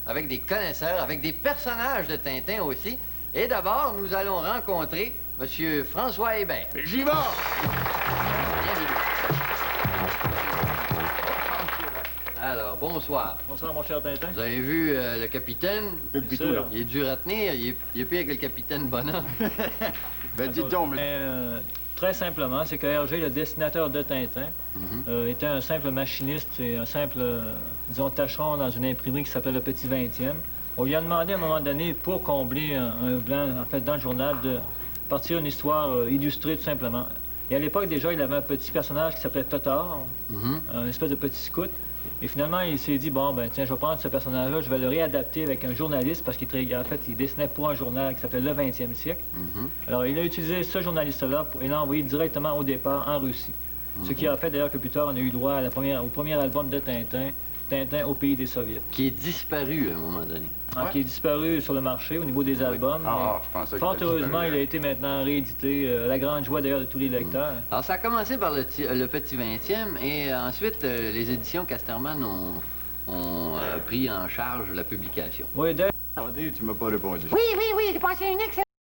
Avec des connaisseurs, avec des personnages de Tintin aussi. Et d'abord, nous allons rencontrer M. François Hébert. J'y vais! Alors, bonsoir. Bonsoir, mon cher Tintin. Vous avez vu le capitaine? Bien sûr. Il est dur à tenir. Il est pire que le capitaine Bonhomme. Ben, dites donc, mais... Très simplement, c'est que Hergé, le dessinateur de Tintin, était un simple machiniste et un simple, disons, tâcheron dans une imprimerie qui s'appelle Le Petit 20e. On lui a demandé à un moment donné, pour combler un blanc, en fait, dans le journal, de partir une histoire illustrée, tout simplement. Et à l'époque, déjà, il avait un petit personnage qui s'appelait Totor, un espèce de petit scout. Et finalement, il s'est dit, bon, ben tiens, je vais prendre ce personnage-là, je vais le réadapter avec un journaliste, parce qu'en fait, il dessinait pour un journal qui s'appelait Le 20e siècle. Alors, il a utilisé ce journaliste-là et l'a envoyé directement au départ en Russie. Ce qui a fait d'ailleurs que plus tard, on a eu droit à au premier album de Tintin, Tintin au pays des Soviets. Qui est disparu à un moment donné. Qui est disparu sur le marché au niveau des albums. je pensais Fort heureusement, il a été maintenant réédité, à la grande joie d'ailleurs de tous les lecteurs. Alors, ça a commencé par le Petit 20e et ensuite, les éditions Casterman ont pris en charge la publication. Oui, Tu m'as pas répondu. Oui, j'ai passé une excellente